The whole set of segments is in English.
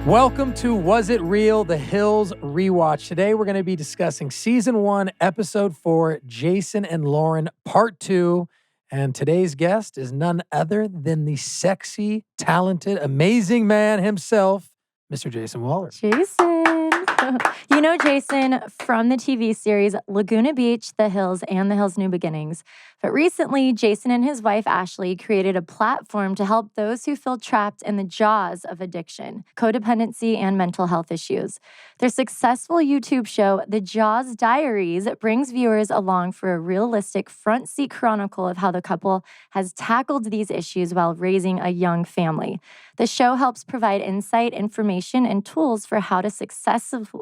Welcome to Was It Real? The Hills Rewatch. Today we're going to be discussing Season 1, Episode 4, Jason and Lauren, Part 2. And today's guest is none other than the sexy, talented, amazing man himself, Mr. Jason Wahler. Jason. You know Jason from the TV series Laguna Beach, The Hills, and The Hills New Beginnings. But recently, Jason and his wife, Ashley, created a platform to help those who feel trapped in the jaws of addiction, codependency, and mental health issues. Their successful YouTube show, The Jaws Diaries, brings viewers along for a realistic front seat chronicle of how the couple has tackled these issues while raising a young family. The show helps provide insight, information, and tools for how to successfully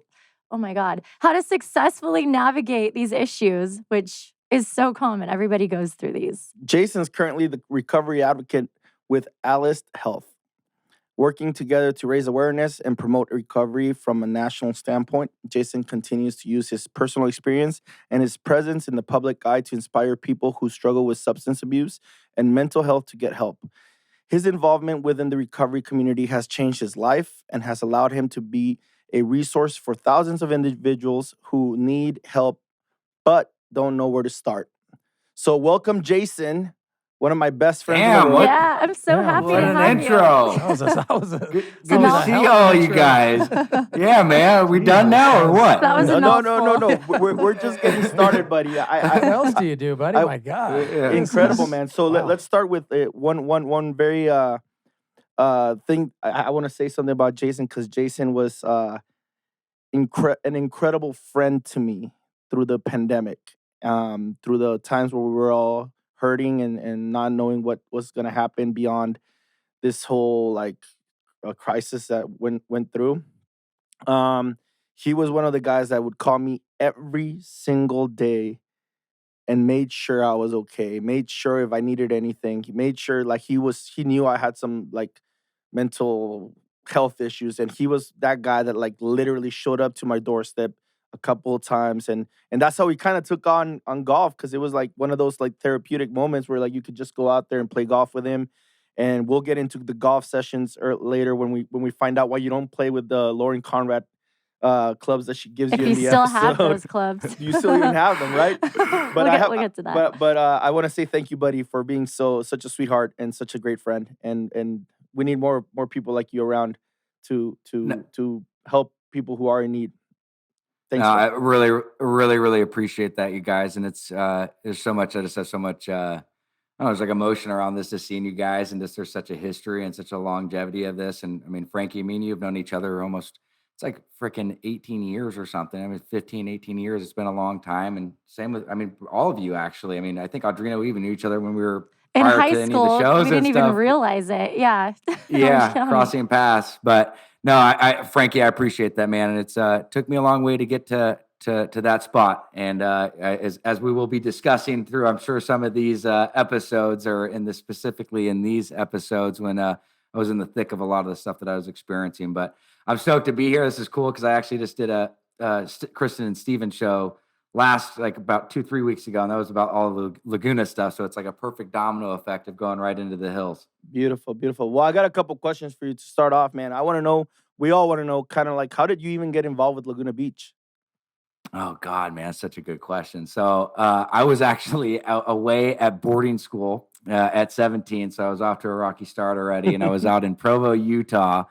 navigate these issues, which is so common. Everybody goes through these. Jason's currently the recovery advocate with Alice Health, working together to raise awareness and promote recovery from a national standpoint. Jason continues to use his personal experience and his presence in the public eye to inspire people who struggle with substance abuse and mental health to get help. His involvement within the recovery community has changed his life and has allowed him to be a resource for thousands of individuals who need help but don't know where to start. So welcome, Jason, one of my best friends in the world. Yeah, I'm so happy what to an have intro. you. That was a Good to see all you guys. Yeah, man. Are we done now or what? That was a No. We're just getting started, buddy. What else do you do, buddy? My God. Incredible, man. So Wow. let's start with one very thing. I want to say something about Jason because Jason was an incredible friend to me through the pandemic, through the times where we were all hurting and not knowing what was going to happen beyond this whole crisis that went through. He was one of the guys that would call me every single day and made sure I was okay, made sure if I needed anything. He made sure he knew I had some mental health issues, and he was that guy that literally showed up to my doorstep a couple of times, and that's how we kind of took on golf, because it was one of those therapeutic moments where you could just go out there and play golf with him. And we'll get into the golf sessions later when we find out why you don't play with the Lauren Conrad clubs that she gives you in the episode. If you still have those clubs. You still even have them, right? But we'll get to that. But I want to say thank you, buddy, for being such a sweetheart and such a great friend. And we need more people like you around to help people who are in need. Thanks. I really appreciate that, you guys. And it's there's so much. I just have so much. There's emotion around this, just seeing you guys, and just there's such a history and such a longevity of this. And I mean, Frankie, me and you have known each other almost. It's freaking 18 years or something. I mean, 15, 18 years. It's been a long time. And same with, all of you actually. I mean, I think Audrina, we even knew each other when we were in prior high to any school. of the shows. We didn't and even stuff. realize it. Yeah. Yeah, crossing paths. But no, Frankie, I appreciate that, man. And it's took me a long way to get to that spot. And as we will be discussing through, I'm sure some of these episodes, or specifically in these episodes, when I was in the thick of a lot of the stuff that I was experiencing. But I'm stoked to be here. This is cool because I actually just did a Kristen and Steven show last about 2-3 weeks ago, and that was about all the Laguna stuff. So it's a perfect domino effect of going right into the hills. Beautiful. Well, I got a couple questions for you to start off, man. We all want to know kind of how did you even get involved with Laguna Beach? Oh God, man, that's such a good question. So I was actually away at boarding school at 17. So I was off to a rocky start already, and I was out in Provo, Utah.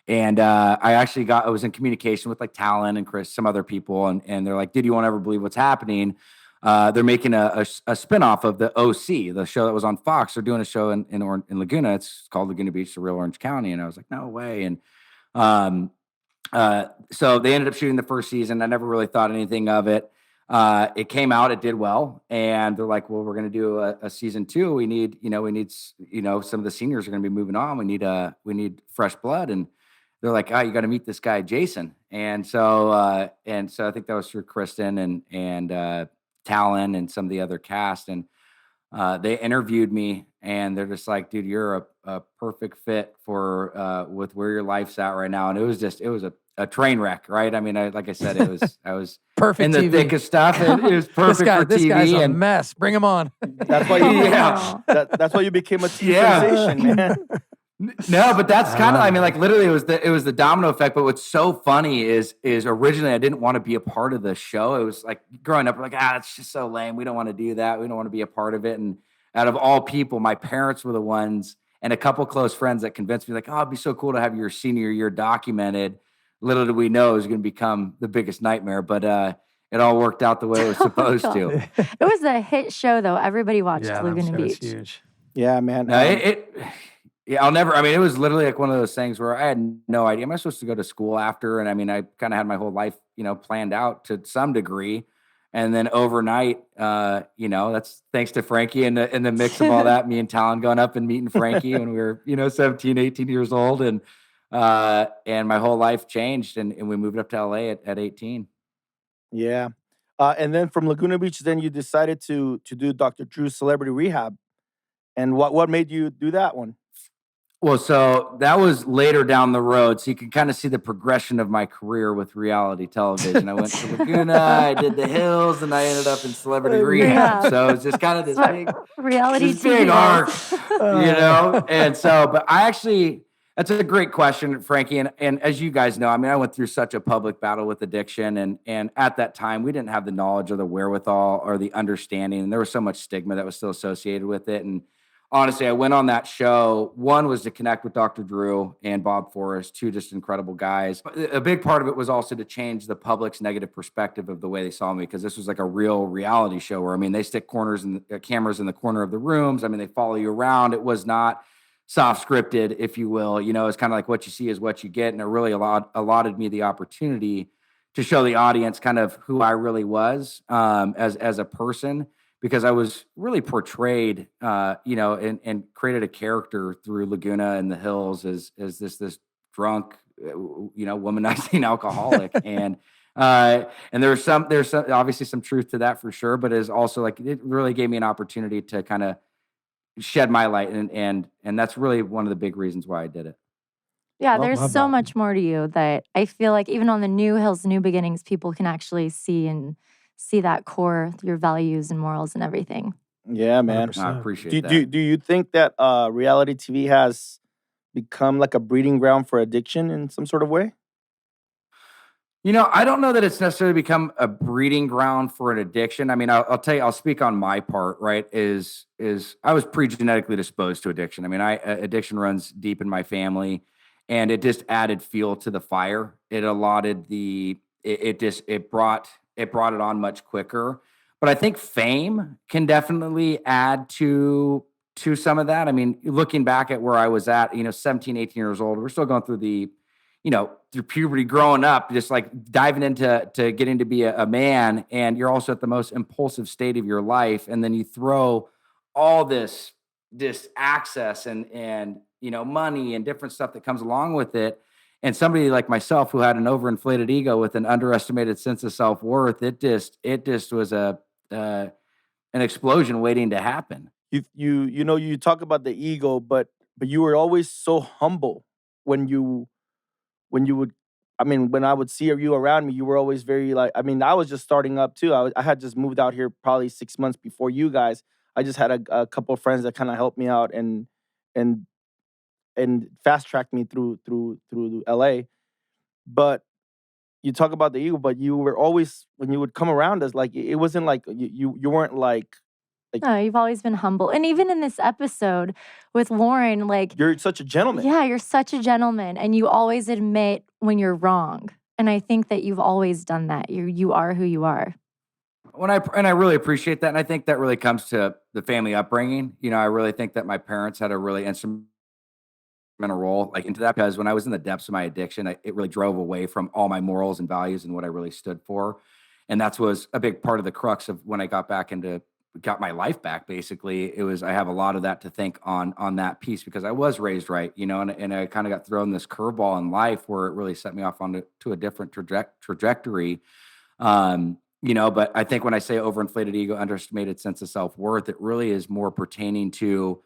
And I was in communication with Talon and Chris, some other people, and they're like, dude, you won't ever believe what's happening. They're making a spinoff of the OC, the show that was on Fox. They're doing a show in Laguna. It's called Laguna Beach, the real Orange County. And I was like, no way. And so they ended up shooting the first season. I never really thought anything of it. It came out, it did well. And they're like, well, we're going to do a season 2. We need some of the seniors are going to be moving on. We need fresh blood. And they're like, you got to meet this guy, Jason. And so I think that was through Kristen and Talon and some of the other cast. And they interviewed me, and they're just like, dude, you're a perfect fit for with where your life's at right now. And it was a train wreck, right? I mean, I was perfect in the TV. thick of stuff. And it was perfect for TV. This guy's a mess. Bring him on. That's why you became a TV sensation, man. No, but that's kind of, I love mean, it. like literally it was the domino effect. But what's so funny is originally I didn't want to be a part of the show. It was like growing up, we're like, it's just so lame. We don't want to do that. We don't want to be a part of it. And out of all people, my parents were the ones and a couple close friends that convinced me like, oh, it'd be so cool to have your senior year documented. Little did we know it was going to become the biggest nightmare, but it all worked out the way it was supposed God. to. It was a hit show, though. Everybody watched Yeah, that Laguna show is Beach. huge. Yeah, man. No, yeah, I'll never. I mean, it was literally like one of those things where I had no idea. Am I supposed to go to school after? And I mean, I kind of had my whole life, planned out to some degree. And then overnight, that's thanks to Frankie and the mix of all that, me and Talon going up and meeting Frankie when we were, 17, 18 years old. And my whole life changed and we moved up to LA at 18. Yeah. And then from Laguna Beach, then you decided to do Dr. Drew's Celebrity Rehab. And what made you do that one? Well, so that was later down the road. So you can kind of see the progression of my career with reality television. I went to Laguna, I did The Hills, and I ended up in Celebrity Rehab. Yeah. So it's just kind of this big reality this big TV arc, life. And so, but I actually, that's a great question, Frankie. And as you guys know, I mean, I went through such a public battle with addiction. And at that time, we didn't have the knowledge or the wherewithal or the understanding. And there was so much stigma that was still associated with it. And honestly, I went on that show. One was to connect with Dr. Drew and Bob Forrest, two just incredible guys. A big part of it was also to change the public's negative perspective of the way they saw me, because this was like a real reality show where, I mean, they stick cameras in the corner of the rooms. I mean, they follow you around. It was not soft scripted, if you will. It's kind of like what you see is what you get. And it really allotted me the opportunity to show the audience kind of who I really was as a person, because I was really portrayed, and created a character through Laguna and The Hills as this drunk, womanizing alcoholic, and there's obviously some truth to that for sure, but is also like it really gave me an opportunity to kind of shed my light, and that's really one of the big reasons why I did it. Yeah, Love there's so that. much more to you that I feel like even on the New Hills, New Beginnings, people can actually see that core, your values and morals and everything. Yeah, man. 100%. I appreciate that. Do you think that reality TV has become like a breeding ground for addiction in some sort of way? I don't know that it's necessarily become a breeding ground for an addiction. I mean, I'll tell you, I'll speak on my part, right? Is I was pre-genetically disposed to addiction. I mean, addiction runs deep in my family, and it just added fuel to the fire. It allotted it brought it on much quicker. But I think fame can definitely add to some of that. I mean, looking back at where I was at, 17, 18 years old, we're still going through through puberty, growing up, just like diving into getting to be a man, and you're also at the most impulsive state of your life, and then you throw all this access and money and different stuff that comes along with it, and somebody like myself who had an overinflated ego with an underestimated sense of self-worth, it just was an explosion waiting to happen. You talk about the ego, but you were always so humble when you would, I mean, when I would see you around me, you were always very like, I mean, I was just starting up too. I had just moved out here probably 6 months before you guys. I just had a couple of friends that kind of helped me out and fast tracked me through LA. But you talk about the ego, but you were always, when you would come around us, like it wasn't like you weren't like No, you've always been humble. And even in this episode with Lauren, like, you're such a gentleman. yeah, you're such a gentleman, and you always admit when you're wrong. And I think that you've always done that. You are who you are. And I really appreciate that. And I think that really comes to the family upbringing. I really think that my parents had a really instrumental role like into that, because when I was in the depths of my addiction, it really drove away from all my morals and values and what I really stood for. And that was a big part of the crux of when I got my life back. Basically, I have a lot of that to thank on that piece, because I was raised right, and I kind of got thrown this curveball in life where it really set me off to a different trajectory. But I think when I say overinflated ego, underestimated sense of self-worth, it really is more pertaining to,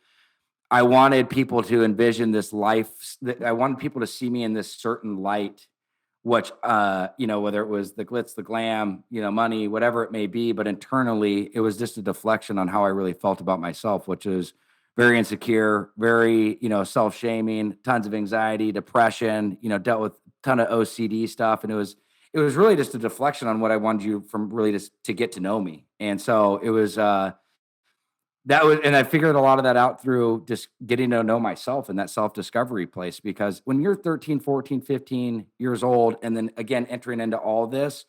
I wanted people to envision this life, I wanted people to see me in this certain light, which, whether it was the glitz, the glam, money, whatever it may be, but internally it was just a deflection on how I really felt about myself, which is very insecure, very, self-shaming, tons of anxiety, depression, dealt with a ton of OCD stuff. And it was really just a deflection on what I wanted you from really just to get to know me. And so it was, and I figured a lot of that out through just getting to know myself in that self-discovery place, because when you're 13, 14, 15 years old, and then again, entering into all this,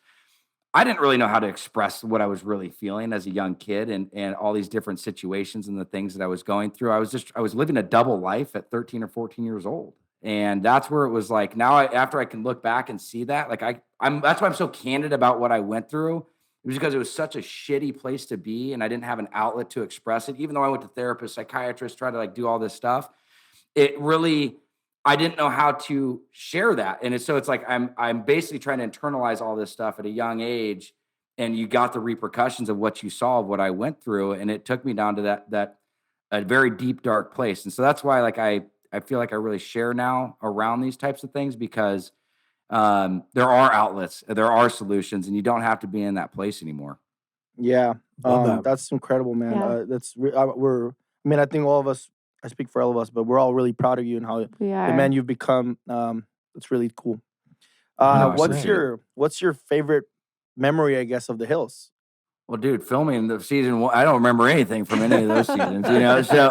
I didn't really know how to express what I was really feeling as a young kid, and all these different situations and the things that I was going through. I was living a double life at 13 or 14 years old. And that's where it was like, now after I can look back and see that, like that's why I'm so candid about what I went through. It was because it was such a shitty place to be, and I didn't have an outlet to express it. Even though I went to therapists, psychiatrists, tried to like do all this stuff, I didn't know how to share that. And it's like I'm basically trying to internalize all this stuff at a young age, and you got the repercussions of what you saw, of what I went through, and it took me down to that a very deep, dark place. And so that's why like I feel like I really share now around these types of things, because there are outlets, there are solutions, and you don't have to be in that place anymore. Yeah, Love that. that's incredible, man. Yeah. I think all of us, I speak for all of us, but we're all really proud of you and how We the are. man you've become. It's really cool. No, What's your favorite memory, I guess, of the Hills? Well, dude, filming the season one, I don't remember anything from any of those seasons, So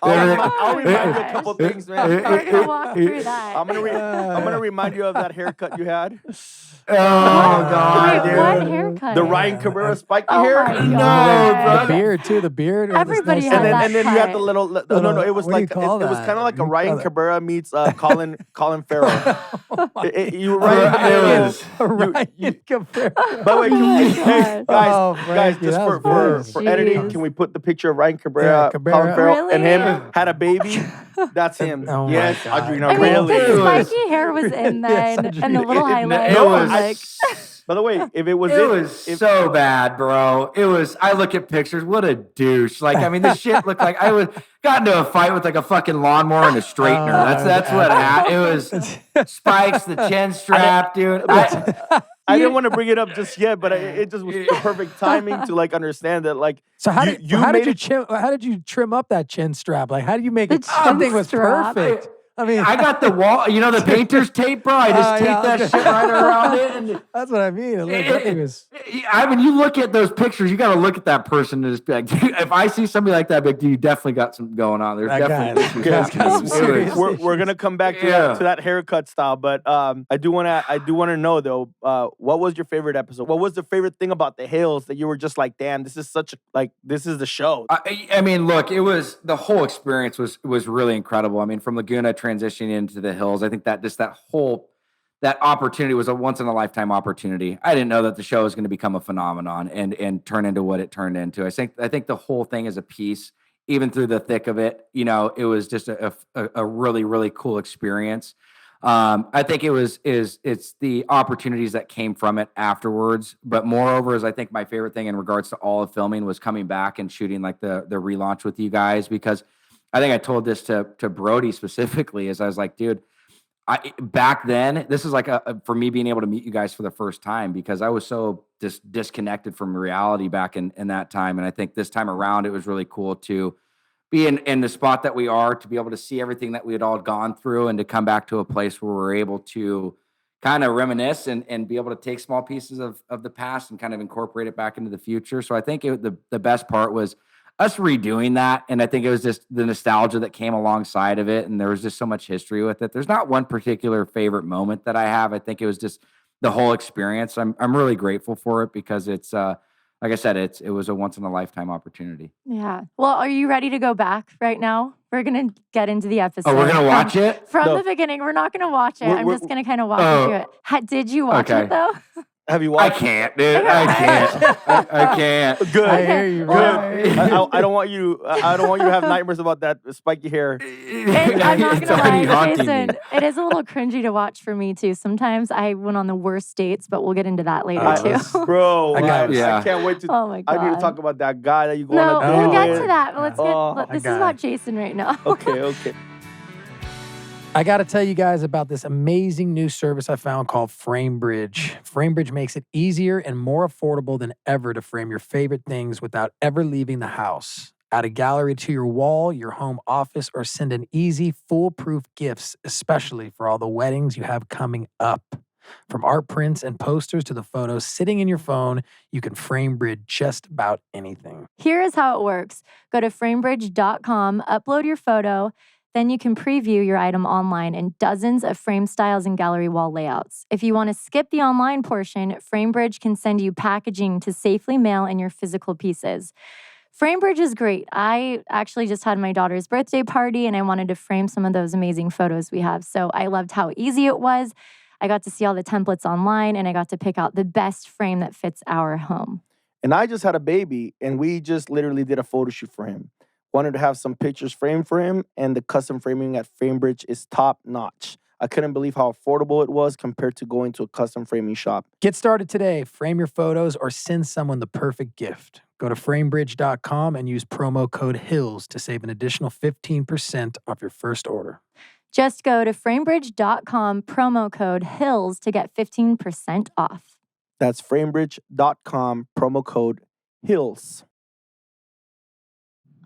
I'll remind you a couple things, man. We're gonna walk through that. I'm gonna remind you of that haircut you had. Oh God, Wait, dude. what haircut? The Ryan Cabrera spiky Oh hair. my No, God. The beard too. The beard. Everybody And had then, that and then you had cut. the little. No. It was What do you like call it was that? kind of like a You call Ryan that- Cabrera meets Colin Farrell. You were Right, right. it was- Ryan Cabrera. By the way, Oh my guys, Oh, guys, Frankie, just that for was good. editing, Jeez. can we put the picture of Ryan Cabrera, Yeah, Cabrera. Colin Farrell, and Really? him had a baby? That's him. Oh my Yes, God. Audrina, I mean, really. It the was- spiky hair was in Yes, then, I and the do. little highlight. It No, was like, By the way, if it was it was so bad, bro. It was. I look at pictures. What a douche! Like, I mean, this shit looked like I got into a fight with like a fucking lawnmower and a straightener. That's what happened. It was spikes, the chin strap, dude. I didn't want to bring it up just yet, but it just was the perfect timing to like understand that like. So how You- did you how made did you how did you trim up that chin strap? Like how do you make The it? That thing chin was strap. perfect. I mean, I got the wall. The painter's tape, bro. I just yeah, taped that shit right around it. And that's what I mean. Look, that thing was. I mean, you look at those pictures, you got to look at that person and just be like, dude, if I see somebody like that, dude, you definitely got something going on. There's That guy- definitely that guy's got some issues serious- happening. We're gonna come back to Yeah. that haircut style, but I do want to know though, what was your favorite episode? What was the favorite thing about the Hills that you were just like, damn, this is this is the show. I mean, look, it was the whole experience was really incredible. I mean, from Laguna transitioning into the Hills, I think that just that opportunity was a once in a lifetime opportunity. I didn't know that the show was going to become a phenomenon and turn into what it turned into. I think the whole thing is a piece, even through the thick of it. It was just a really, really cool experience. I think it's the opportunities that came from it afterwards, but moreover is I think my favorite thing in regards to all of filming was coming back and shooting like the relaunch with you guys, because I think I told this to Brody specifically, is I was like, dude, back then, this is like for me being able to meet you guys for the first time, because I was so disconnected from reality back in that time. And I think this time around, it was really cool to be in the spot that we are, to be able to see everything that we had all gone through, and to come back to a place where we're able to kind of reminisce and be able to take small pieces of the past and kind of incorporate it back into the future. So I think the best part was us redoing that. And I think it was just the nostalgia that came alongside of it. And there was just so much history with it. There's not one particular favorite moment that I have. I think it was just the whole experience. I'm really grateful for it, because it's, like I said, it was a once in a lifetime opportunity. yeah. Well, are you ready to go back right now? We're gonna get into the episode. Oh, we're going to watch it? From No. the beginning. We're not gonna watch it. I'm We're- just gonna kind of walk you through it. Did you watch Okay. it though? Have you I watched? can't, dude. I can't. I can't. Good. I hear you, Good. bro. I don't want you. I don't want you to have nightmares about that spiky hair. I'm not It's gonna already lie, haunting me. Jason. It is a little cringy to watch for me too. Sometimes I went on the worst dates, but we'll get into that later too. Bro, I got- yeah. I can't wait to. Oh my god. I need to talk about that guy that you go No, on a date we'll get with. to that. But let's get. Oh, This is God. about Jason right now. Okay. I got to tell you guys about this amazing new service I found called FrameBridge. FrameBridge makes it easier and more affordable than ever to frame your favorite things without ever leaving the house. Add a gallery to your wall, your home office, or send an easy, foolproof gifts, especially for all the weddings you have coming up. From art prints and posters to the photos sitting in your phone, you can FrameBridge just about anything. Here is how it works. Go to framebridge.com, upload your photo, then you can preview your item online in dozens of frame styles and gallery wall layouts. If you want to skip the online portion, FrameBridge can send you packaging to safely mail in your physical pieces. FrameBridge is great. I actually just had my daughter's birthday party and I wanted to frame some of those amazing photos we have. So I loved how easy it was. I got to see all the templates online and I got to pick out the best frame that fits our home. And I just had a baby and we just literally did a photo shoot for him. Wanted to have some pictures framed for him, and the custom framing at FrameBridge is top notch. I couldn't believe how affordable it was compared to going to a custom framing shop. Get started today. Frame your photos or send someone the perfect gift. Go to framebridge.com and use promo code HILLS to save an additional 15% off your first order. Just go to framebridge.com, promo code HILLS to get 15% off. That's framebridge.com, promo code HILLS.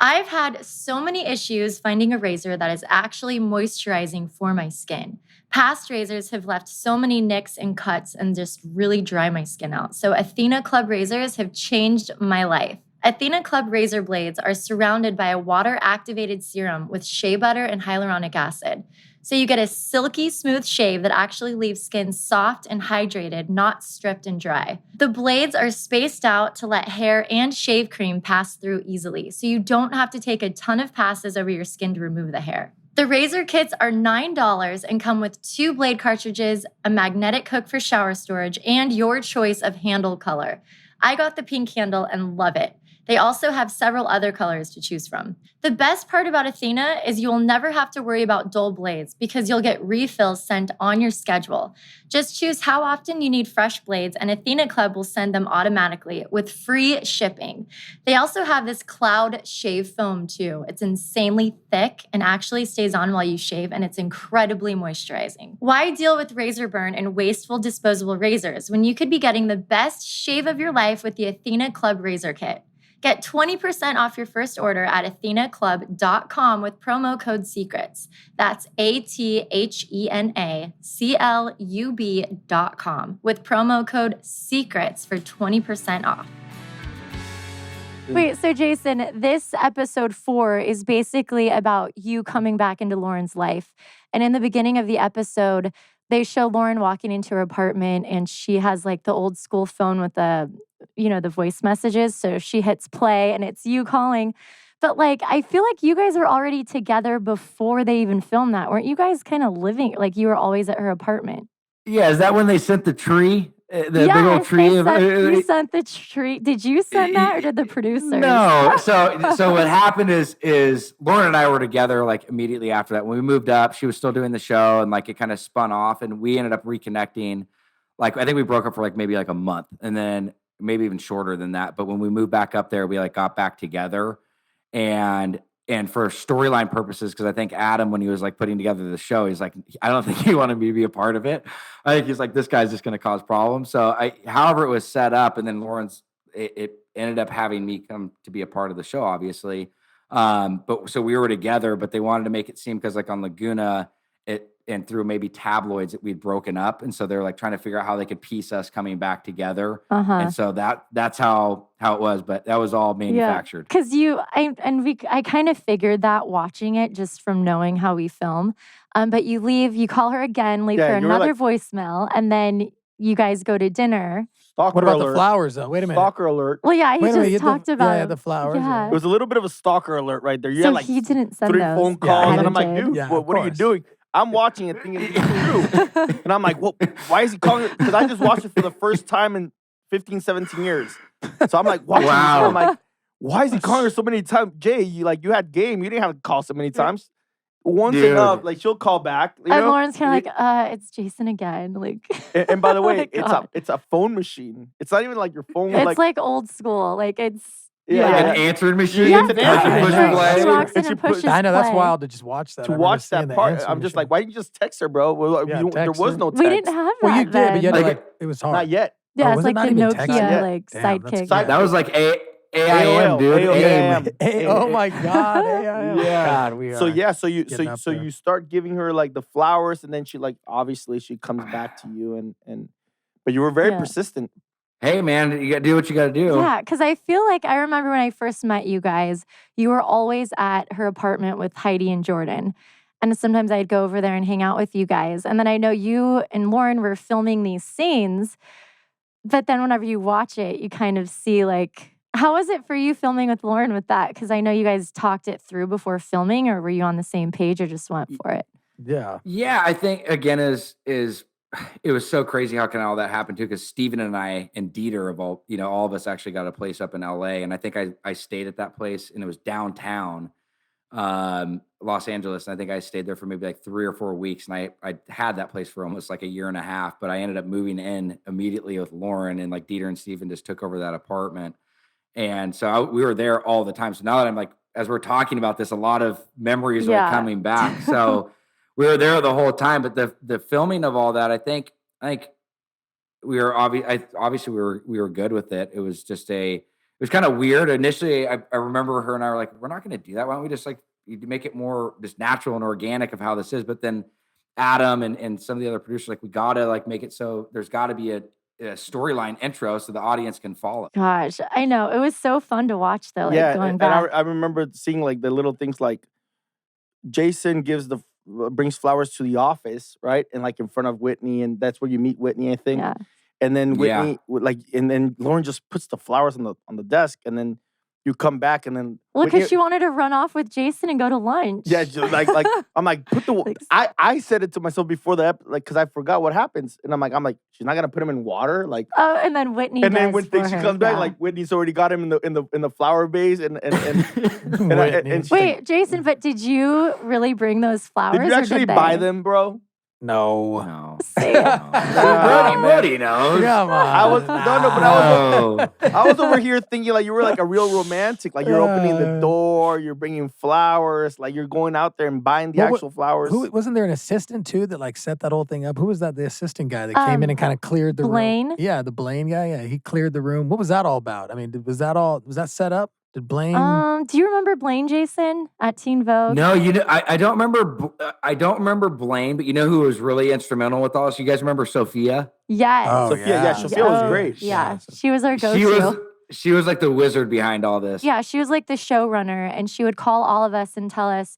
I've had so many issues finding a razor that is actually moisturizing for my skin. Past razors have left so many nicks and cuts and just really dry my skin out. So Athena Club razors have changed my life. Athena Club razor blades are surrounded by a water-activated serum with shea butter and hyaluronic acid. So you get a silky smooth shave that actually leaves skin soft and hydrated, not stripped and dry. The blades are spaced out to let hair and shave cream pass through easily, so you don't have to take a ton of passes over your skin to remove the hair. The razor kits are $9 and come with 2 blade cartridges, a magnetic hook for shower storage, and your choice of handle color. I got the pink handle and love it. They also have several other colors to choose from. The best part about Athena is you will never have to worry about dull blades because you'll get refills sent on your schedule. Just choose how often you need fresh blades and Athena Club will send them automatically with free shipping. They also have this cloud shave foam too. It's insanely thick and actually stays on while you shave and it's incredibly moisturizing. Why deal with razor burn and wasteful disposable razors when you could be getting the best shave of your life with the Athena Club razor kit? Get 20% off your first order at athenaclub.com with promo code SECRETS. That's ATHENACLUB.com with promo code SECRETS for 20% off. Wait, so Jason, this episode 4 is basically about you coming back into Lauren's life. And in the beginning of the episode, they show Lauren walking into her apartment and she has like the old school phone with the voice messages. So she hits play and it's you calling. But like, I feel like you guys were already together before they even filmed that. Weren't you guys kind of living, like you were always at her apartment? Yeah, is that when they sent the tree? The big old tree? You sent the tree. Did you send that or did the producers? No. So what happened is Lauren and I were together like immediately after that. When we moved up, she was still doing the show and like it kind of spun off and we ended up reconnecting. Like I think we broke up for like maybe like a month and then maybe even shorter than that. But when we moved back up there, we like got back together and for storyline purposes, because I think Adam, when he was like putting together the show, he's like, I don't think he wanted me to be a part of it. I think he's like, this guy's just going to cause problems. So however it was set up, and then Lauren's, it ended up having me come to be a part of the show, obviously. But so we were together, but they wanted to make it seem because like on Laguna, and through maybe tabloids that we'd broken up. And so they're like trying to figure out how they could piece us coming back together. And so that's how it was, but that was all manufactured. Because I kind of figured that watching it just from knowing how we film. But you leave, you call her again, leave her another voicemail, and then you guys go to dinner. Stalker What about alert. the flowers though? Wait a minute. Stalker alert. Well, yeah, he just talked about the flowers. Yeah. It was a little bit of a stalker alert right there. You So had like he didn't send 3 those. phone calls, and I'm like, Edited. dude, what are you doing? I'm watching it thinking it's true. And I'm like, well, why is he calling it? Because I just watched it for the first time in 15, 17 years. So I'm like, watching this, and I'm like, why is he calling her so many times? Jay, you had game. You didn't have to call so many times. Once enough, like she'll call back. You know? And Lauren's kind of like, it's Jason again. Like, and by the oh way, my it's a phone machine. It's not even like your phone. it's like old school. Like it's Like an answering machine. Yes, it's an answering answering She machine. walks in and pushes I know that's play. wild to just watch that. To I've watch never seen that the part, answering I'm just machine. like, why didn't you just text her, bro? Well, Yeah, there text was her. no text. We didn't have that. Well, you did, but you had to, Like, like it was hard. Not yet. Yeah, Oh, it's was it like not the even Nokia text yet? like Damn, that's sidekick. fine. That was like AIM, dude. AIM. Hey, oh my God. AIM. Yeah. God, we are. So you start giving her like the flowers, and then she like obviously she comes back to you, and but you were very persistent. Hey man, you gotta do what you gotta do. Yeah, because I feel like I remember when I first met you guys, you were always at her apartment with Heidi and Jordan. And sometimes I'd go over there and hang out with you guys. And then I know you and Lauren were filming these scenes. But then whenever you watch it, you kind of see like, how was it for you filming with Lauren with that? Because I know you guys talked it through before filming, or were you on the same page or just went for it? Yeah. Yeah, I think again is it was so crazy how can all that happen too, because Steven and I and Dieter of all of us actually got a place up in LA, and I think I stayed at that place, and it was downtown Los Angeles, and I think I stayed there for maybe like 3 or 4 weeks, and I had that place for almost like a year and a half, but I ended up moving in immediately with Lauren, and like Dieter and Steven just took over that apartment, and so we were there all the time. So now that I'm like, as we're talking about this, a lot of memories are coming back. So we were there the whole time, but the filming of all that, I think we were obviously we were good with it. It was just it was kind of weird initially. I remember her and I were like, we're not going to do that. Why don't we just like make it more just natural and organic of how this is? But then Adam and some of the other producers, like, we got to like make it so there's got to be a storyline intro so the audience can follow. Gosh, I know. It was so fun to watch though, like going back. And I remember seeing like the little things like Jason brings flowers to the office, right? And like in front of Whitney, and that's where you meet Whitney, I think. Yeah. And then Whitney and then Lauren just puts the flowers on the desk, and then you come back, and then because she wanted to run off with Jason and go to lunch. Yeah, like I'm like, put the I said it to myself before the like, because I forgot what happens, and I'm like she's not gonna put him in water, like. Oh, and then Whitney. And then when she comes back, like Whitney's already got him in the flower vase, and wait, like, Jason, but did you really bring those flowers? Did you actually buy them, bro? No. Brody knows. Come on. I was over here thinking like you were like a real romantic. Like you're opening the door, you're bringing flowers, like you're going out there and buying the actual flowers. Wasn't there an assistant too that like set that whole thing up? Who was that? The assistant guy that came in and kind of cleared the room. Yeah, the Blaine guy. Yeah, he cleared the room. What was that all about? I mean, was that set up? Did Blaine? Do you remember Blaine, Jason, at Teen Vogue? No, I don't remember. I don't remember Blaine, but you know who was really instrumental with all this? You guys remember Sophia? Yes. Oh, Sophia, yeah. Sophia was great. Yeah, she was our go-to. She was like the wizard behind all this. Yeah, she was like the showrunner, and she would call all of us and tell us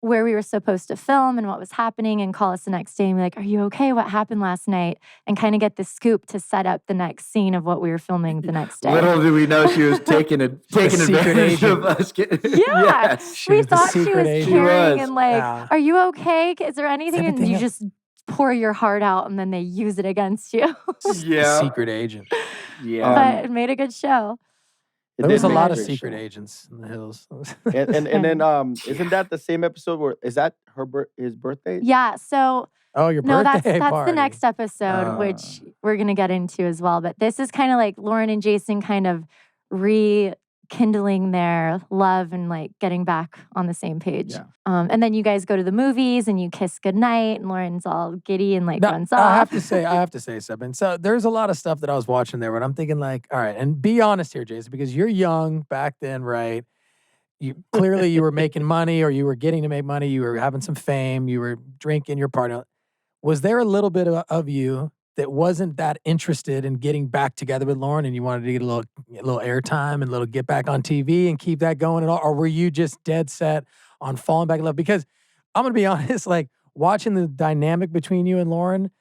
where we were supposed to film and what was happening, and call us the next day and be like, "Are you okay? What happened last night?" And kind of get the scoop to set up the next scene of what we were filming the next day. Little did we know she was taking advantage of us. We thought she was caring and like, "Are you okay? Is there anything?" And you just pour your heart out, and then they use it against you. Secret agent. Yeah, but it made a good show. There was a lot of secret agents in the hills. and then isn't that the same episode where is that his birthday? Yeah. So your birthday that's party. the next episode, which we're gonna get into as well. But this is kind of like Lauren and Jason kind of rekindling their love and like getting back on the same page. Yeah. And then you guys go to the movies and you kiss goodnight, and Lauren's all giddy and like runs off. I have to say something. So there's a lot of stuff that I was watching there, but I'm thinking like, all right, and be honest here, Jason, because you're young back then, right? You were making money, or you were getting to make money. You were having some fame. You were drinking your party. Was there a little bit of you that wasn't that interested in getting back together with Lauren, and you wanted to get a little airtime and a little get back on TV and keep that going and all? Or were you just dead set on falling back in love? Because I'm going to be honest, like watching the dynamic between you and Lauren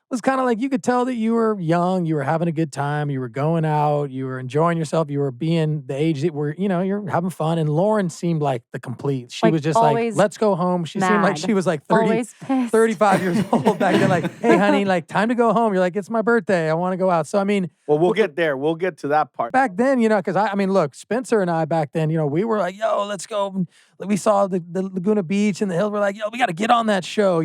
was kind of like, you could tell that you were young, you were having a good time, you were going out, you were enjoying yourself, you were being the age that you're having fun. And Lauren seemed like the complete. She was just like, let's go home. She seemed like she was like 35 years old back then. Like, hey, honey, like time to go home. You're like, it's my birthday. I want to go out. So, I mean. Well, we'll get there. We'll get to that part. Back then, because look, Spencer and I back then, we were like, yo, let's go. We saw the Laguna Beach and the hills. We're like, yo, we got to get on that show.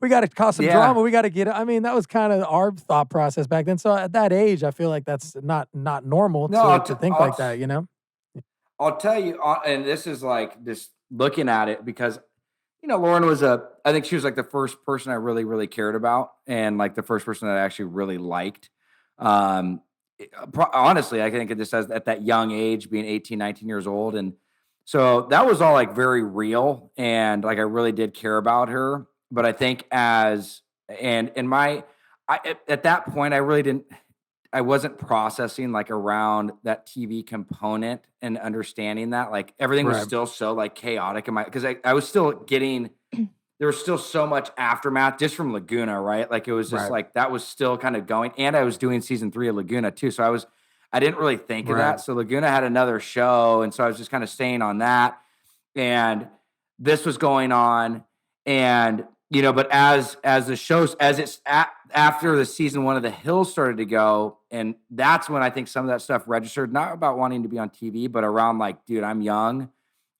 We got to cause some drama. We got to get it. I mean, that was kind of our thought process back then. So at that age, I feel like that's not normal to think like that, I'll tell you, and this is like just looking at it because, Lauren was I think she was like the first person I really, really cared about, and like the first person that I actually really liked. honestly, I think it just says at that young age, being 18, 19 years old. And so that was all like very real. And like, I really did care about her. But I think at that point, I wasn't processing like around that TV component and understanding that like everything was Right. still so like chaotic in because I was still getting, there was still so much aftermath just from Laguna, right? Like it was just Right. like that was still kind of going. And I was doing season 3 of Laguna too. So I didn't really think of Right. that. So Laguna had another show. And so I was just kind of staying on that. And this was going on. And, you know, but as the shows, after the season 1 of The Hills started to go, and that's when I think some of that stuff registered, not about wanting to be on TV, but around like, dude, I'm young.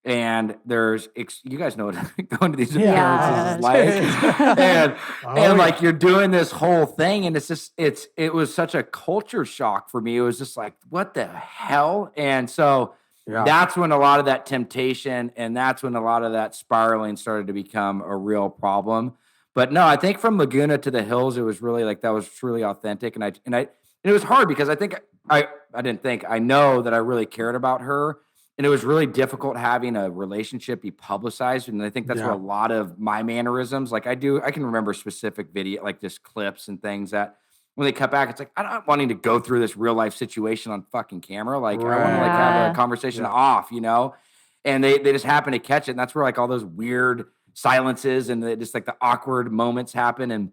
And you guys know what going to these appearances is like, and like you're doing this whole thing, and it was such a culture shock for me. It was just like, what the hell? And so that's when a lot of that temptation, and that's when a lot of that spiraling started to become a real problem. But no, I think from Laguna to The Hills, it was really like that was truly authentic, and it was hard because I know that I really cared about her. And it was really difficult having a relationship be publicized. And I think that's where a lot of my mannerisms, like I can remember specific video, like just clips and things that when they cut back, it's like, I'm not wanting to go through this real life situation on fucking camera. Like I want to like have a conversation off, you know? And they just happen to catch it. And that's where like all those weird silences and just like the awkward moments happen. And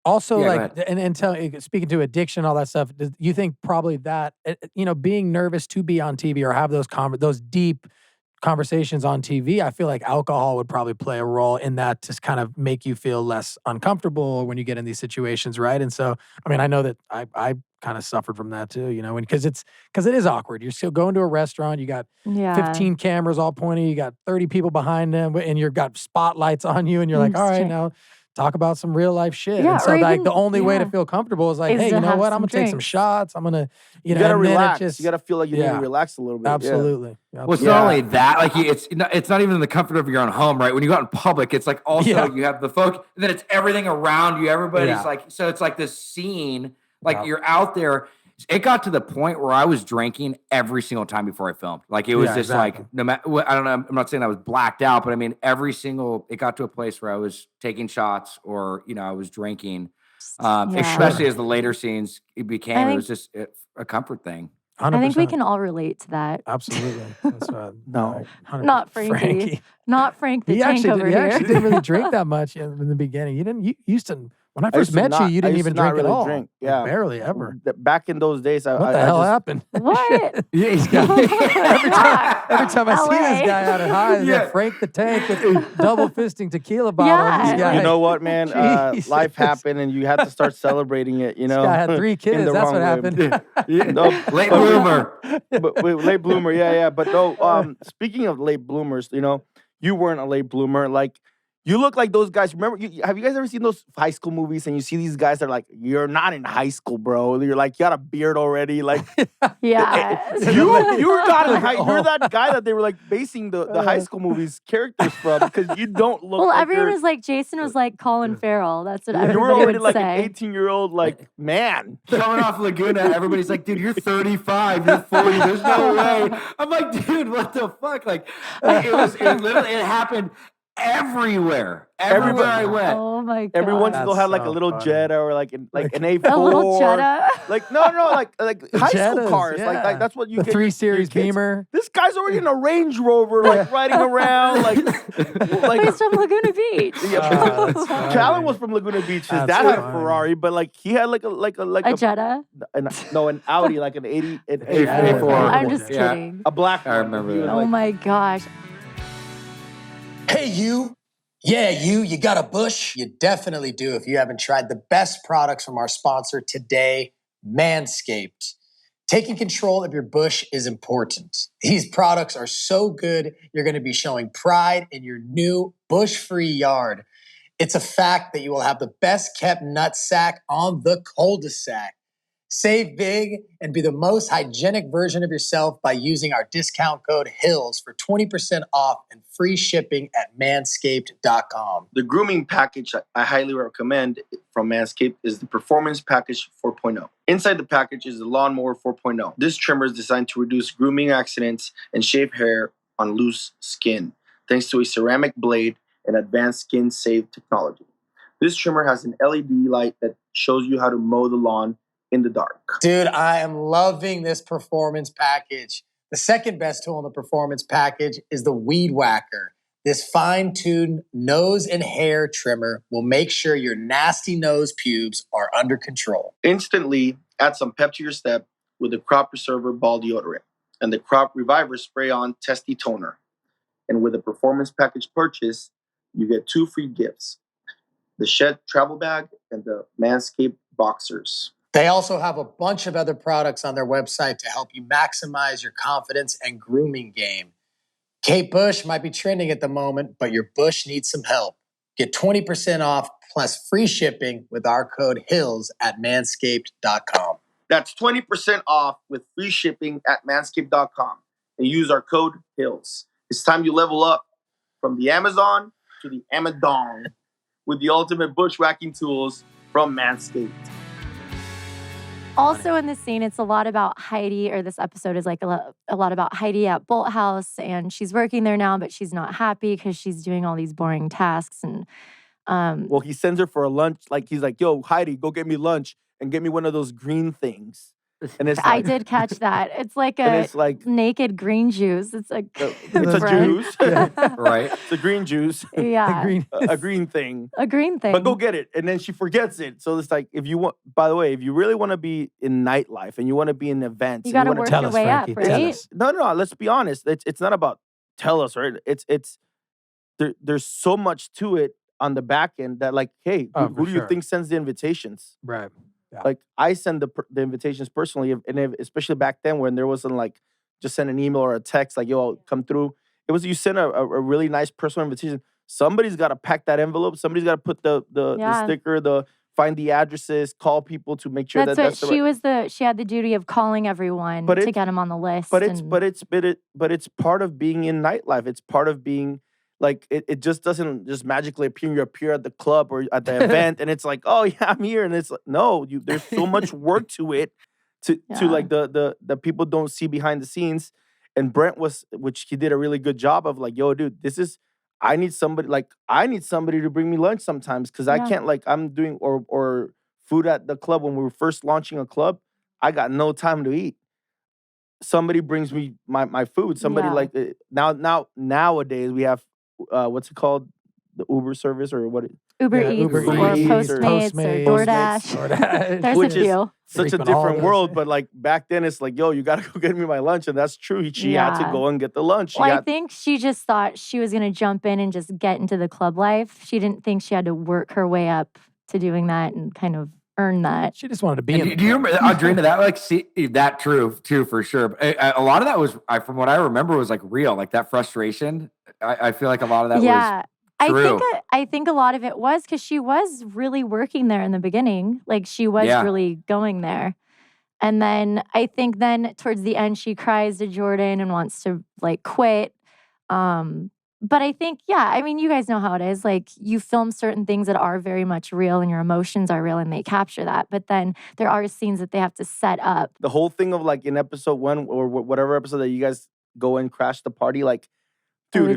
also, yeah, like, speaking to addiction, all that stuff, you think probably that, you know, being nervous to be on TV or have those deep conversations on TV, I feel like alcohol would probably play a role in that to kind of make you feel less uncomfortable when you get in these situations, right? And so, I mean, I know that I kind of suffered from that too, you know, because it is awkward. You're still going to a restaurant, you got 15 cameras all pointing, you got 30 people behind them, and you've got spotlights on you, and you're like, all right, now talk about some real life shit. Yeah, and so or like even- the only way to feel comfortable is like, hey, to you know have what? I'm some gonna take some drinks. shots. I'm gonna, You gotta and then it relax. just- You gotta feel like you need to relax a little bit. Absolutely. Well, it's not only that, like it's not even in the comfort of your own home, right? When you go out in public, it's like also you have the folk, and then it's everything around you. Everybody's like, so it's like this scene, like you're out there. It got to the point where I was drinking every single time before I filmed. Like it was just like, no matter, I don't know. I'm not saying I was blacked out, but I mean, it got to a place where I was taking shots or, you know, I was drinking, especially as the later scenes it was just a comfort thing. 100%. I think we can all relate to that. Absolutely. That's No. 100%. Not Frankie. Not Frank the He tank actually, over he here. actually didn't really drink that much in the beginning. You used to, when I first met you, you didn't even drink at all. Drink. Like, Yeah. barely ever. Back in those days, What the hell happened? What? Yeah, he's got, every time I see this guy out at High, yeah. Frank the Tank with double fisting tequila bottles. Yeah. You know what, man? Life happened, and you had to start celebrating it. You know, this guy had 3 kids. That's what happened. Late bloomer. Late bloomer. Yeah. But no. Speaking of late bloomers, you know, you weren't a late bloomer. Like, you look like those guys. Remember, have you guys ever seen those high school movies and you see these guys that are like, you're not in high school, bro. You're like, you got a beard already. Like, Yeah. you're not in high. You're that guy that they were like basing the high school movies characters from because you don't look. Well, like everyone was like, Jason was like Colin Farrell. That's what you were everybody already would like say. an 18-year-old like man. Coming off Laguna, everybody's like, dude, you're 35, you're 40, there's no way. I'm like, dude, what the fuck? Like it happened everywhere I went. Oh my god! Every once in a while had like a so little funny. Jetta or like an A4. A little Jetta. Like no, like high school Jettas, cars. yeah. Like that's what you The get. 3 your Series kids. Beamer. This guy's already in a Range Rover, like riding around, like He's from Laguna Beach. That's funny. Callan was from Laguna Beach. His That's dad had a funny. Ferrari, but like he had like A Jetta. an Audi, like an 80, an A4. A4. I'm just Yeah. kidding. A black one. I remember He was that. Oh like- my gosh. Hey, you. Yeah, you got a bush? You definitely do if you haven't tried the best products from our sponsor today, Manscaped. Taking control of your bush is important. These products are so good, you're going to be showing pride in your new bush-free yard. It's a fact that you will have the best kept nut sack on the cul-de-sac. Save big and be the most hygienic version of yourself by using our discount code HILLS for 20% off and free shipping at manscaped.com. The grooming package I highly recommend from Manscaped is the Performance Package 4.0. Inside the package is the Lawnmower 4.0. This trimmer is designed to reduce grooming accidents and shave hair on loose skin, thanks to a ceramic blade and advanced skin-safe technology. This trimmer has an LED light that shows you how to mow the lawn in the dark. Dude, I am loving this performance package. The second best tool in the performance package is the Weed Whacker. This fine-tuned nose and hair trimmer will make sure your nasty nose pubes are under control. Instantly add some pep to your step with the Crop Preserver Ball Deodorant and the Crop Reviver Spray-On Testy Toner. And with a performance package purchase, you get 2 free gifts: the Shed Travel Bag and the Manscaped Boxers. They also have a bunch of other products on their website to help you maximize your confidence and grooming game. Kate Bush might be trending at the moment, but your bush needs some help. Get 20% off plus free shipping with our code HILLS at manscaped.com. That's 20% off with free shipping at manscaped.com. And use our code HILLS. It's time you level up from the Amazon to the Amadon with the ultimate bushwhacking tools from Manscaped. Also in this scene, it's a lot about Heidi, or this episode is like a lot about Heidi at Bolthouse, and she's working there now, but she's not happy because she's doing all these boring tasks. And Well, he sends her for a lunch. Like, he's like, yo, Heidi, go get me lunch and get me one of those green things. And it's like, I did catch that. It's like a it's like naked green juice. It's like it's a juice. Right. It's a green juice. Yeah, A green thing. a green thing. But go get it. And then she forgets it. So it's like, if you want, by the way, if you really want to be in nightlife and you want to be in events, you got to wanna- work Tell your us, way Frankie, up, tell right? us. No, let's be honest. It's not about tell us, right? There's so much to it on the back end that, like, hey, Oh, who for do you sure. think sends the invitations? Right. Yeah. Like, I send the invitations personally, especially back then when there wasn't like just send an email or a text like, yo, I'll come through. It was you send a really nice personal invitation. Somebody's got to pack that envelope. Somebody's got to put the Yeah. sticker, find the addresses, call people to make sure That's that's what the right. she had the duty of calling everyone But to it's- get them on the list. But it's part of being in nightlife. It's part of being like it just doesn't just magically appear. You appear at the club or at the event, and it's like, oh yeah, I'm here. And it's like, no, there's so much work to it to like the people don't see behind the scenes. And Brent which he did a really good job of, like, yo, dude, I need somebody to bring me lunch sometimes because I can't, like, I'm doing or food at the club when we were first launching a club. I got no time to eat. Somebody brings me my food. Somebody like nowadays we have what's it called? The Uber service or what? Uber Eats Uber or Eats Postmates or DoorDash. There's Which a is few. such a Frequent all different those. world. But like back then, it's like, yo, you gotta go get me my lunch, and that's true. She had to Yeah. go and get the lunch. Well, I think she just thought she was going to jump in and just get into the club life. She didn't think she had to work her way up to doing that and kind of earn that. She just wanted to be in And the do you club. remember, Audrina, that true too, for sure. But a lot of that was, from what I remember, was like real, like that frustration. I feel like a lot of that was true. I think a lot of it was because she was really working there in the beginning. Like, she was really going there. And then I think then towards the end, she cries to Jordan and wants to, like, quit. But I think, I mean, you guys know how it is. Like, you film certain things that are very much real and your emotions are real and they capture that. But then there are scenes that they have to set up. the whole thing of, like, in episode 1 or whatever episode that you guys go and crash the party, like, dude,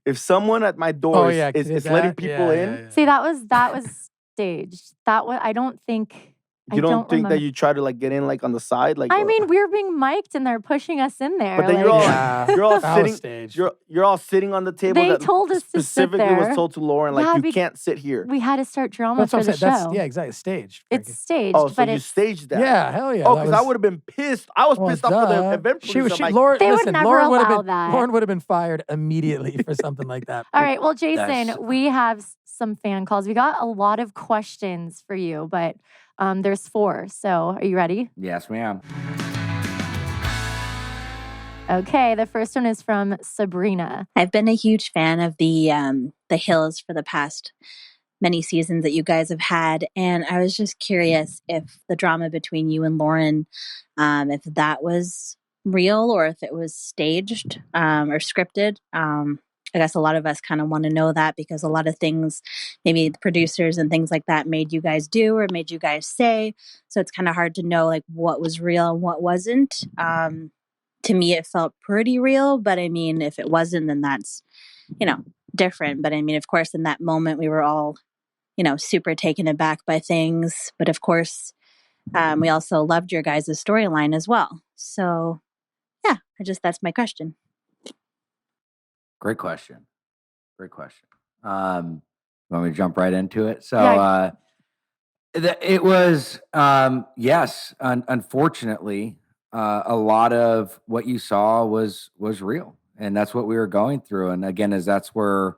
if someone at my door is letting people in, See, that was staged. I don't think. you don't think remember. that you try to, like, get in, like, on the side, like. I mean, we're being mic'd and they're pushing us in there. But then like, you're all That was sitting. staged. You're all sitting on the table. They that told us to sit specifically there. was told to Lauren, like, Yeah, you can't sit here. we had to start drama That's for what I'm the saying. show. Yeah, exactly. Staged. It's staged, Oh, so but you it's staged that? Yeah, hell yeah. Oh, that because I was- would have been pissed. I was pissed off for the event producer. I'm like, They would never Lauren would've allow been, that. Lauren would have been fired immediately for something like that. all right. Well, Jason, That's- we have some fan calls. We got a lot of questions for you, but there's 4. So are you ready? Yes, ma'am. Okay. The first one is from Sabrina. I've been a huge fan of the Hills for the past many seasons that you guys have had. And I was just curious if the drama between you and Lauren, if that was real or if it was staged or scripted. I guess a lot of us kind of want to know that because a lot of things, maybe the producers and things like that made you guys do or made you guys say. So it's kind of hard to know like what was real and what wasn't. To me, it felt pretty real, but I mean, if it wasn't, then that's, different. But I mean, of course, in that moment, we were all, super taken aback by things. But of course, we also loved your guys' storyline as well. So yeah, that's my question. Great question. Want me to jump right into it? So, Yeah. it was, yes, unfortunately, a lot of what you saw was real, and that's what we were going through. And again, that's where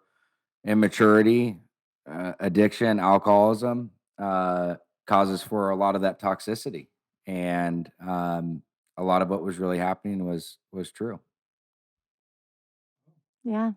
immaturity, addiction, alcoholism, causes for a lot of that toxicity, and a lot of what was really happening was true. Yeah.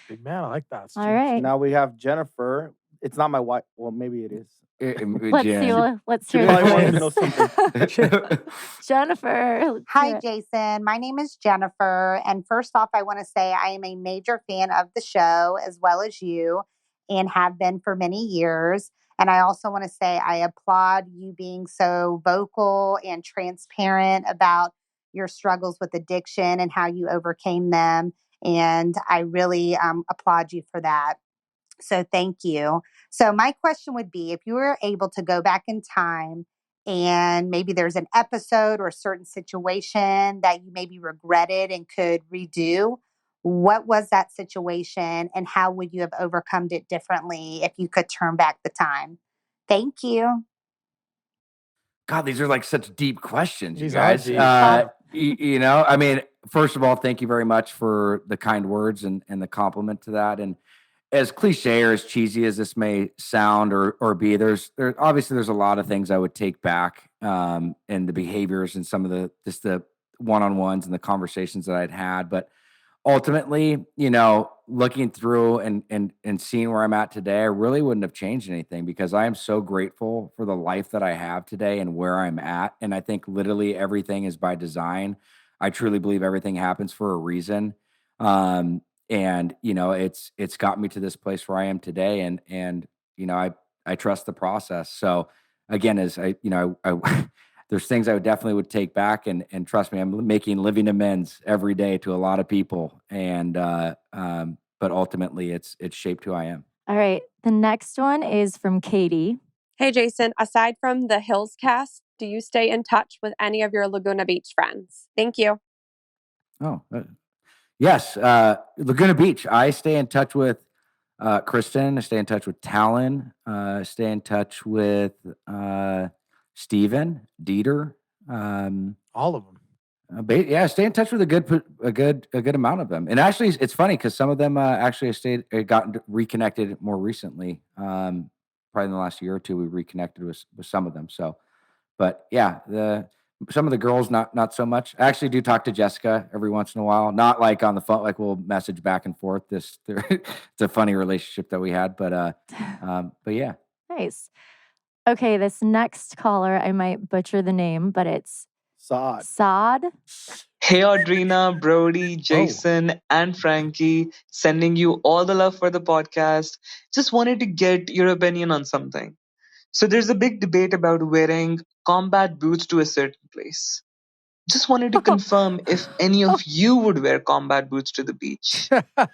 Big man, I like that. All right. Now we have Jennifer. It's not my wife. Well, maybe it is. Let's see. Jen. Let's She hear probably wanted to it. know something. Jennifer. let's Hi, hear it. Jason. My name is Jennifer. And first off, I want to say I am a major fan of the show as well as you and have been for many years. And I also want to say I applaud you being so vocal and transparent about your struggles with addiction and how you overcame them. And I really applaud you for that. So thank you. So my question would be, if you were able to go back in time and maybe there's an episode or a certain situation that you maybe regretted and could redo, what was that situation and how would you have overcome it differently if you could turn back the time? Thank you. God, these are like such deep questions, you These are guys. deep. I mean, first of all, thank you very much for the kind words and the compliment to that. And as cliche or as cheesy as this may sound or be, there's obviously there's a lot of things I would take back, and the behaviors and some of the one-on-ones and the conversations that I'd had. But ultimately, looking through and seeing where I'm at today, I really wouldn't have changed anything because I am so grateful for the life that I have today and where I'm at. And I think literally everything is by design. I truly believe everything happens for a reason. And it's got me to this place where I am today. And I trust the process. So again, as I there's things I definitely would take back and trust me, I'm making living amends every day to a lot of people. And but ultimately it's shaped who I am. All right. The next one is from Katie. Hey, Jason, aside from the Hills cast, do you stay in touch with any of your Laguna Beach friends? Thank you. Oh, yes. Laguna Beach. I stay in touch with Kristen. I stay in touch with Talon. Stay in touch with Steven, Dieter. All of them. Stay in touch with a good amount of them. And actually, it's funny because some of them actually gotten reconnected more recently. Probably in the last year or two, we reconnected with some of them. So, but yeah, some of the girls not so much. I actually do talk to Jessica every once in a while. Not like on the phone, like we'll message back and forth. It's a funny relationship that we had, but yeah. Nice. Okay, this next caller, I might butcher the name, but it's Saad. Hey, Audrina, Brody, Jason, and Frankie, sending you all the love for the podcast. Just wanted to get your opinion on something. So there's a big debate about wearing combat boots to a certain place. Just wanted to confirm if any of you would wear combat boots to the beach.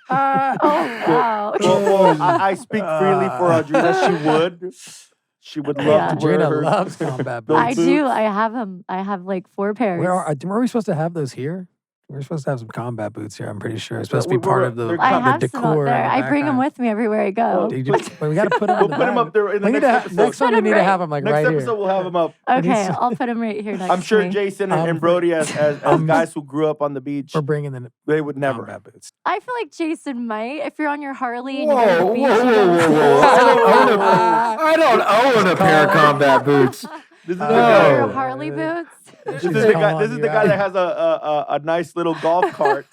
Wow. Well, I speak freely for Audrina. She would. She would love to wear Audrina her. loves combat boots. I do. I have them. I have like 4 pairs. Were we supposed to have those here? We're supposed to have some combat boots here. I'm pretty sure it's supposed to be We're- part of the I have some out decor. there. in the I bring them background. with me everywhere I go. We got to put them. We'll put them up there in the next episode. Next one, we need to have them like Next right episode, here. we'll have them up. Okay, I'll put them right here next I'm sure to me. Jason and Brody, as guys who grew up on the beach, We're bringing the they would never. combat boots. I feel like Jason might. If you're on your Harley and Whoa, you go to the whoa, beach. whoa, whoa! I don't own a pair of combat boots. This is the Your guy. Harley boots. This is the guy. This is the guy that has a nice little golf cart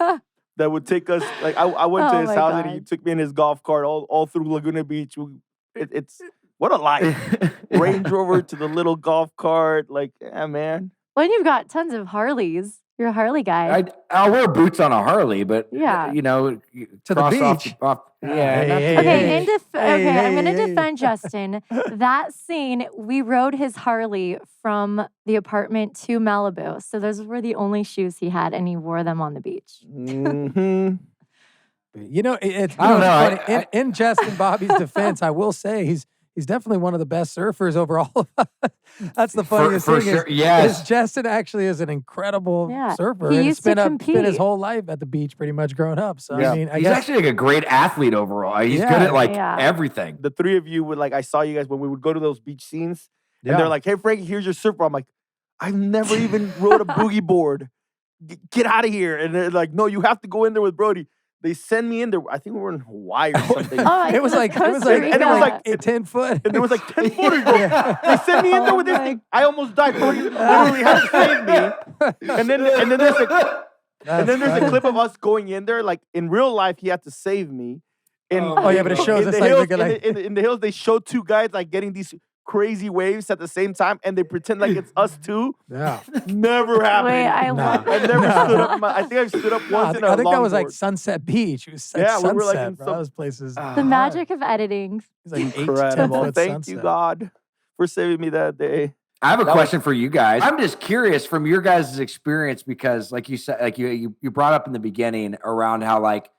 that would take us. Like I went to Oh his my house and he God. took me in his golf cart all through Laguna Beach. it's what a life. Range Rover to the little golf cart. Like, yeah, man. Well, and you've got tons of Harleys. You're a Harley guy. I'll wear boots on a Harley, but Yeah. you know, To the beach. Okay, I'm going to hey. defend Justin. That scene, we rode his Harley from the apartment to Malibu. So those were the only shoes he had, and he wore them on the beach. Mm-hmm. You know, it's I don't know. funny. In Justin Bobby's defense, I will say he's definitely one of the best surfers overall. That's the funniest for thing. sure. Is Yes. Justin actually is an incredible surfer. He and used to spent compete. his whole life at the beach, pretty much growing up. So Yeah. I mean, I He's guess actually like a great athlete overall. He's good at like everything. The three of you would like. I saw you guys when we would go to those beach scenes, and Yeah. they're like, "Hey, Frankie, here's your surfboard." I'm like, "I've never even rode a boogie board. Get out of here!" And they're like, "No, you have to go in there with Brody." They send me in there. I think we were in Hawaii or something. Oh, it was like and it was like 10 foot. And there was like 10 footers. They sent me in there with this thing. I almost died. Brody literally had to save me. And then there's a clip of us going in there. Like in real life, he had to save me. And but it shows us in the hills, they show two guys like getting these crazy waves at the same time, and they pretend like it's us two. Yeah, never happened. Wait, I love I've never stood up. I think I've stood up once in a I think that was like longboard. Sunset Beach. It was like Yeah, we Sunset, were like in bro. some- Those places. the magic of editing. It's like 8 to 10 Incredible. foot Thank sunset. you, God, for saving me that day. I have a question for you guys. I'm just curious from your guys' experience because, like you said, like you brought up in the beginning around how like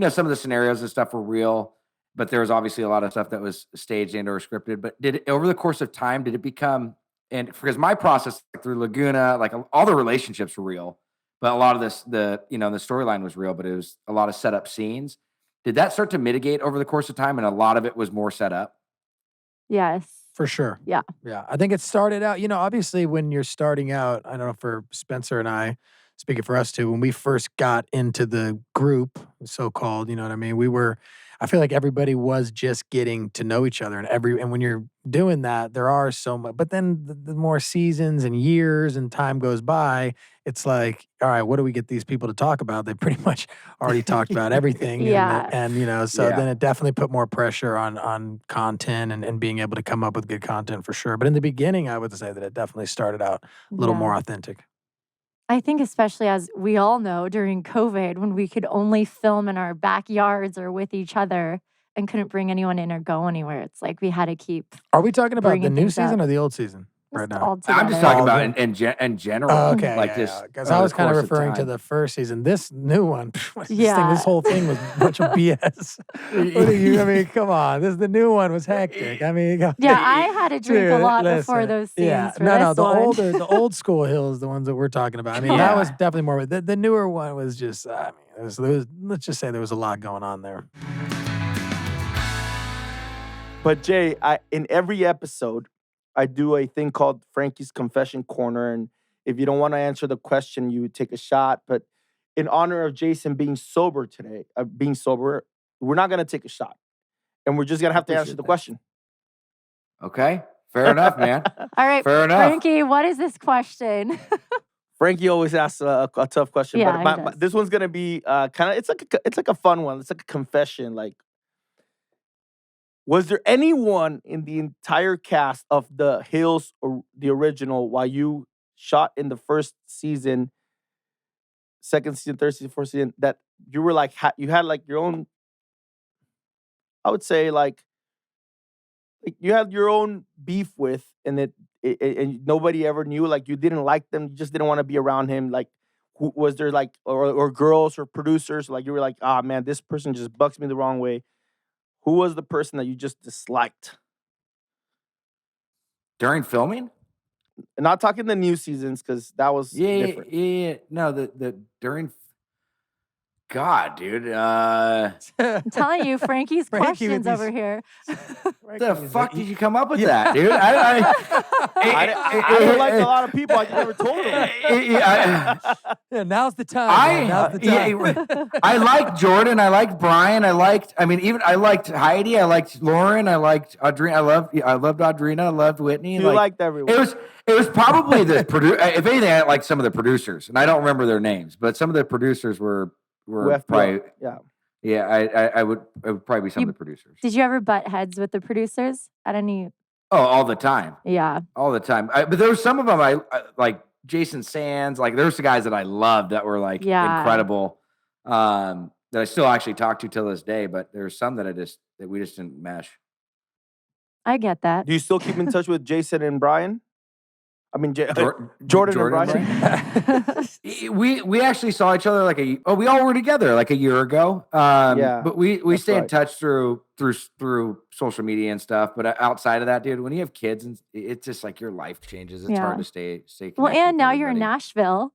some of the scenarios and stuff were real, but there was obviously a lot of stuff that was staged and or scripted. But did it over the course of time? Did it become because my process through Laguna, like all the relationships were real, but a lot of the storyline was real, but it was a lot of set up scenes. Did that start to mitigate over the course of time, and a lot of it was more set up? Yes. For sure. Yeah. Yeah. I think it started out, obviously when you're starting out, I don't know, for Spencer and I, speaking for us too, when we first got into the group, so-called, you know what I mean? I feel like everybody was just getting to know each other, and when you're doing that, there are so much, but then the more seasons and years and time goes by, it's like, all right, what do we get these people to talk about? They pretty much already talked about everything. Yeah. And so then it definitely put more pressure on content and being able to come up with good content for sure. But in the beginning, I would say that it definitely started out a little more authentic. I think especially as we all know during COVID when we could only film in our backyards or with each other and couldn't bring anyone in or go anywhere. It's like we had to keep. Are we talking about the bringing new things season up. or the old season right Just now? all I'm just together. talking about in general. Okay, like this. Because I was kind of course of referring to time. the first season. This new one, what is this Yeah. thing? This whole thing was a bunch of BS. I mean, come on. The new one was hectic. I mean, Yeah, I had to drink a Dude, lot before listen. those scenes. Yeah, for no, this the one. the old school Hill is the ones that we're talking about. I mean, that was definitely more. The newer one was just. I mean, there was, let's just say there was a lot going on there. But Jay, in every episode, I do a thing called Frankie's Confession Corner, and if you don't want to answer the question, you take a shot. But in honor of Jason being sober today, we're not gonna take a shot, and we're just gonna have to answer the question. Okay, fair enough, man. All right, Fair enough. Frankie, what is this question? Frankie always asks a tough question, Yeah, but he does. this one's gonna be kind of it's like a fun one. It's like a confession. Like, was there anyone in the entire cast of The Hills or the original while you shot in the first season, second season, third season, fourth season that you were like you had like your own? I would say like you had your own beef with, and and nobody ever knew. Like you didn't like them, you just didn't want to be around him. Like, who was there? Like or girls or producers? Like you were like, ah, man, this person just bucks me the wrong way. Who was the person that you just disliked? During filming? And not talking the new seasons because that was different. Yeah. No, the during. God, dude. I'm telling you, Frankie's Frankie with questions over here. The fuck did you come up with that, dude? I don't like a lot of people. I just never told them. Yeah, now's the time. man. Now's the time. I liked Jordan. I liked Brian. I liked Heidi. I liked Lauren. I liked Audrina. I loved Audrina. I loved Whitney. You liked everyone. It was probably the if anything, I liked some of the producers, and I don't remember their names, but some of the producers were probably Yeah, I would probably be some of the producers. Did you ever butt heads with the producers at any? Oh, all the time. Yeah. All the time. But there were some of them I like Jason Sands, like there's the guys that I loved that were like incredible. That I still actually talk to till this day, but there's some that we just didn't mesh. I get that. Do you still keep in touch with Jason and Brian? I mean, Jordan and Brian. we actually saw each other we all were together like a year ago. But we stay in touch through social media and stuff. But outside of that, dude, when you have kids, and it's just like your life changes. It's hard to stay connected. Well, and now you're in Nashville.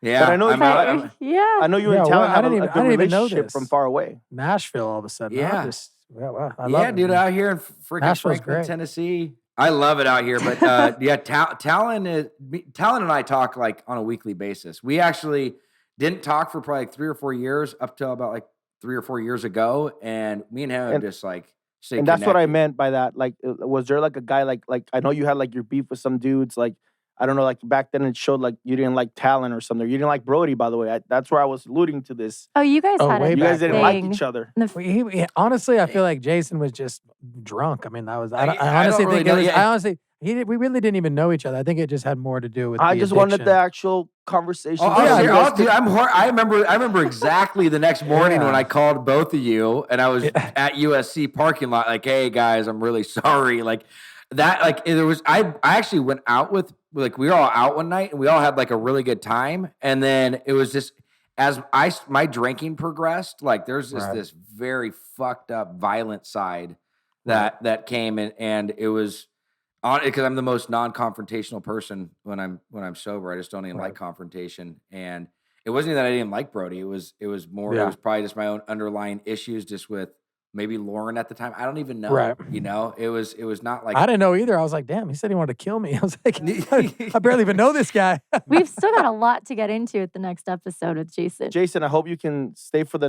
Yeah, but I know I know you're in town. I didn't even know this from far away. Nashville, all of a sudden. Yeah, wow, I love it, dude, out here in freaking Franklin, Tennessee. I love it out here, but Talon and I talk like on a weekly basis. We actually didn't talk for probably like 3 or 4 years up till about like 3 or 4 years ago, and me and him just like stay and connected. That's what I meant by that. Like, was there like a guy like I know you had like your beef with some dudes like. I don't know, like back then it showed like you didn't like Talon or something. You didn't like Brody, by the way. That's where I was alluding to this. Oh, you guys had it. You guys didn't like each other. Honestly, I feel like Jason was just drunk. I mean, I honestly think we really didn't even know each other. I think it just had more to do with. I just wanted the actual conversation. I remember exactly the next morning when I called both of you, and I was at USC parking lot, like, "Hey guys, I'm really sorry." Like that, like there was. I actually went out with. Like we were all out one night and we all had like a really good time. And then it was just as my drinking progressed, like there's just this very fucked up violent side that came in, and it was on because I'm the most non-confrontational person when I'm sober. I just don't even like confrontation. And it wasn't that I didn't like Brody. It was more it was probably just my own underlying issues just with maybe Lauren at the time. I don't even know. Right. You know, it was not like I didn't know either. I was like, damn, he said he wanted to kill me. I was like, I barely even know this guy. We've still got a lot to get into at the next episode with Jason. Jason, I hope you can stay for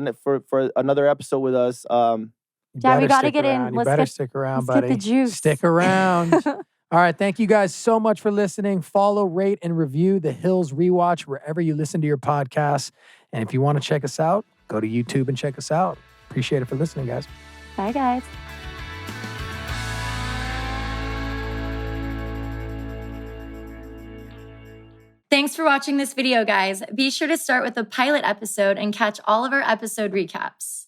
another episode with us. Yeah, we got to get in. You better stick around, buddy. Get the juice. Stick around. All right. Thank you guys so much for listening. Follow, rate, and review The Hills Rewatch wherever you listen to your podcasts. And if you want to check us out, go to YouTube and check us out. Appreciate it for listening, guys. Bye, guys. Thanks for watching this video, guys. Be sure to start with the pilot episode and catch all of our episode recaps.